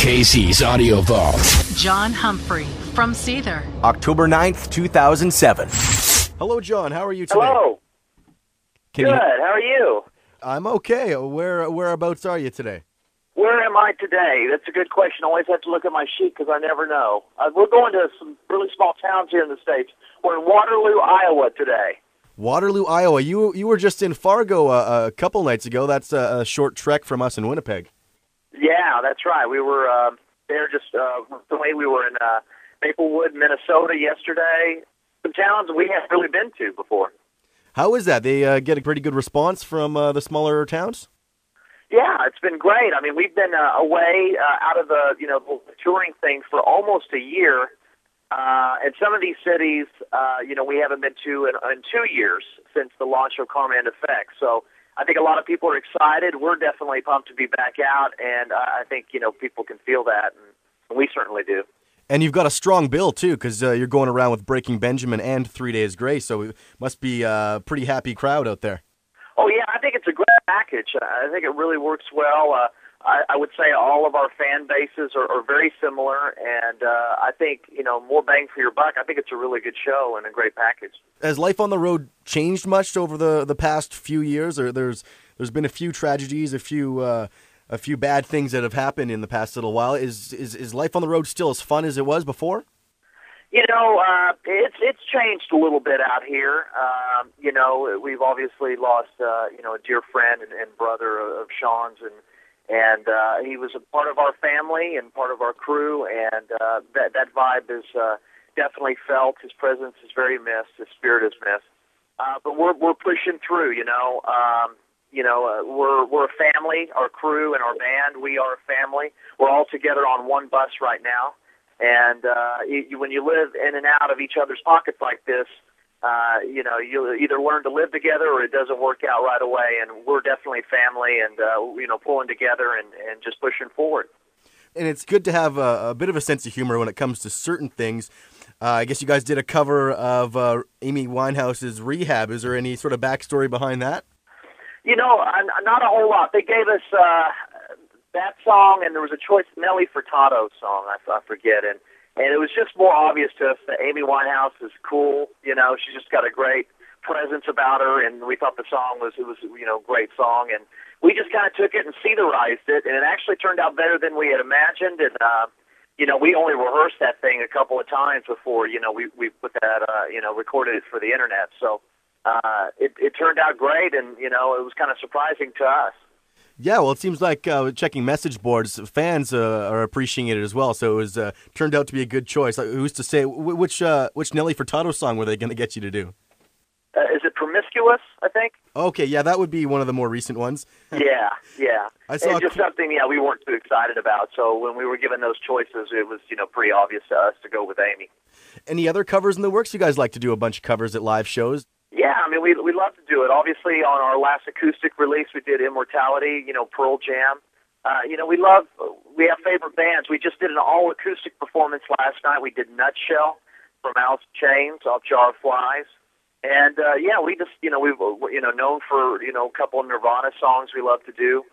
KC's Audio Vault. John Humphrey from Seether. October 9th, 2007. Hello, John. How are you today? Hello. Good. How are you? I'm okay. Whereabouts are you today? Where am I today? That's a good question. I always have to look at my sheet because I never know. We're going to some really small towns here in the States. We're in Waterloo, Iowa today. Waterloo, Iowa. You were just in Fargo a couple nights ago. That's a short trek from us in Winnipeg. Yeah, that's right. We were there just recently. We were in Maplewood, Minnesota yesterday. Some towns we haven't really been to before. How is that? They get a pretty good response from the smaller towns? Yeah, it's been great. I mean, we've been away out of the the touring thing for almost a year. And some of these cities, we haven't been to in 2 years since the launch of Karma and Effect. So I think a lot of people are excited. We're definitely pumped to be back out, and I think people can feel that, and we certainly do. And you've got a strong bill, too, because you're going around with Breaking Benjamin and 3 Days Grace, so it must be a pretty happy crowd out there. Oh, yeah, I think it's a great package. I think it really works well. I would say all of our fan bases are very similar, and I think, more bang for your buck. I think it's a really good show and a great package. Has life on the road changed much over the past few years? Or there's been a few tragedies, a few bad things that have happened in the past little while. Is life on the road still as fun as it was before? It's changed a little bit out here. We've obviously lost, a dear friend and brother of Sean's, and he was a part of our family and part of our crew, and that vibe is definitely felt. His presence is very missed. His spirit is missed. But we're pushing through. We're a family. Our crew and our band, we are a family. We're all together on one bus right now. And when you live in and out of each other's pockets like this, you'll either learn to live together or it doesn't work out right away. And we're definitely family and, pulling together and just pushing forward. And it's good to have a bit of a sense of humor when it comes to certain things. I guess you guys did a cover of Amy Winehouse's Rehab. Is there any sort of backstory behind that? Not a whole lot. They gave us that song, and there was a choice Nelly Furtado song, I forget, and it was just more obvious to us that Amy Winehouse is cool. She's just got a great presence about her, and we thought the song was a great song, and we just kind of took it and Seetherized it, and it actually turned out better than we had imagined, and we only rehearsed that thing a couple of times before we put that recorded it for the internet, so it turned out great, and it was kind of surprising to us. Yeah, well, it seems like checking message boards, fans are appreciating it as well. So it was turned out to be a good choice. Who's to say which Nelly Furtado song were they going to get you to do? Is it Promiscuous? I think. Okay, yeah, that would be one of the more recent ones. Yeah. I saw just something we weren't too excited about. So when we were given those choices, it was pretty obvious to us to go with Amy. Any other covers in the works? You guys like to do a bunch of covers at live shows? Yeah, I mean, we love to do it. Obviously, on our last acoustic release, we did Immortality, Pearl Jam. We have favorite bands. We just did an all-acoustic performance last night. We did Nutshell from Alice in Chains off Jar of Flies. And, we just, we've, known for, a couple of Nirvana songs we love to do.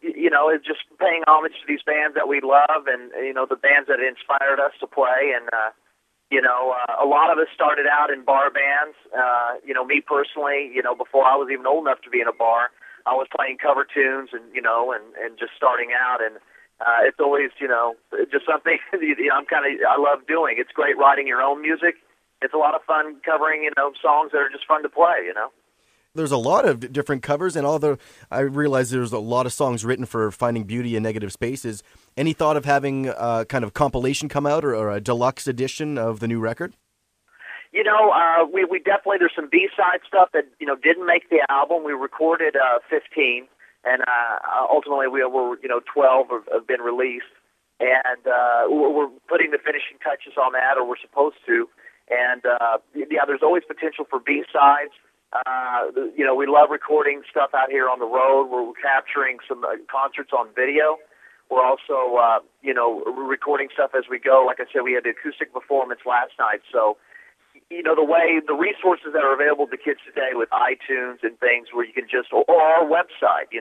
It's just paying homage to these bands that we love and, the bands that inspired us to play. And, a lot of us started out in bar bands. Me personally, before I was even old enough to be in a bar, I was playing cover tunes and just starting out. And it's always, just something I love doing. It's great writing your own music. It's a lot of fun covering, songs that are just fun to play, There's a lot of different covers, and I realize there's a lot of songs written for Finding Beauty in Negative Spaces. Any thought of having a kind of compilation come out or a deluxe edition of the new record? We definitely, there's some B-side stuff that, didn't make the album. We recorded 15, and ultimately we were, 12 have been released. And we're putting the finishing touches on that, or we're supposed to. And, there's always potential for B-sides. We love recording stuff out here on the road. We're capturing some concerts on video. We're also, recording stuff as we go. Like I said, we had the acoustic performance last night. So, the resources that are available to kids today with iTunes and things where you can just, or our website,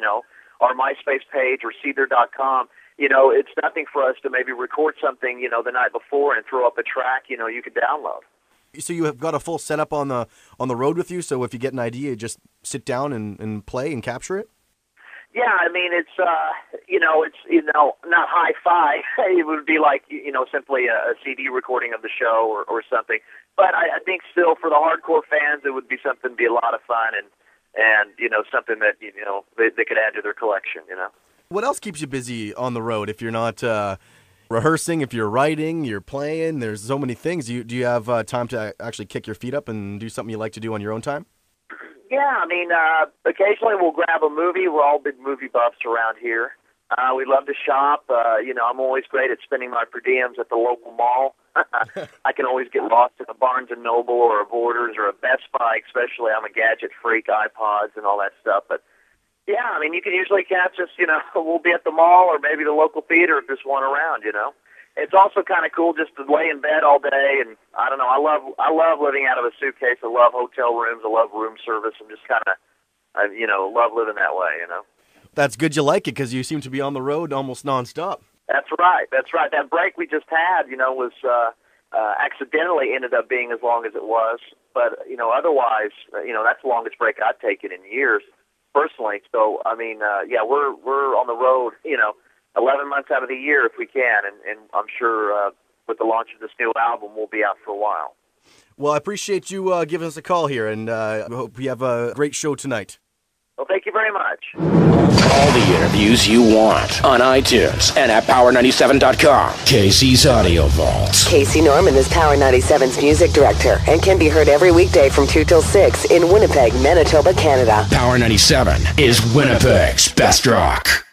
our MySpace page or Seether.com, it's nothing for us to maybe record something, the night before and throw up a track, you could download. So you have got a full setup on the road with you. So if you get an idea, you just sit down and play and capture it. Yeah, I mean it's not hi-fi. It would be like simply a CD recording of the show or something. But I think still for the hardcore fans, it would be something be a lot of fun and something that they could add to their collection. What else keeps you busy on the road if you're not rehearsing? If you're writing, you're playing. There's so many things. Do you have time to actually kick your feet up and do something you like to do on your own time? Yeah, I mean, occasionally we'll grab a movie. We're all big movie buffs around here. We love to shop. I'm always great at spending my per diems at the local mall. I can always get lost in a Barnes & Noble or a Borders or a Best Buy, especially. I'm a gadget freak, iPods and all that stuff. But, yeah, I mean, you can usually catch us, we'll be at the mall or maybe the local theater if there's one around, It's also kind of cool just to lay in bed all day, and I don't know. I love living out of a suitcase. I love hotel rooms. I love room service. I'm just kind of, love living that way. That's good. You like it because you seem to be on the road almost nonstop. That's right. That's right. That break we just had, was accidentally ended up being as long as it was, but otherwise, that's the longest break I've taken in years, personally. So I mean, we're on the road, 11 months out of the year if we can, and I'm sure with the launch of this new album, we'll be out for a while. Well, I appreciate you giving us a call here, and I hope you have a great show tonight. Well, thank you very much. All the interviews you want on iTunes and at Power97.com. Casey's Audio Vault. Casey Norman is Power 97's music director and can be heard every weekday from 2 till 6 in Winnipeg, Manitoba, Canada. Power 97 is Winnipeg's best rock.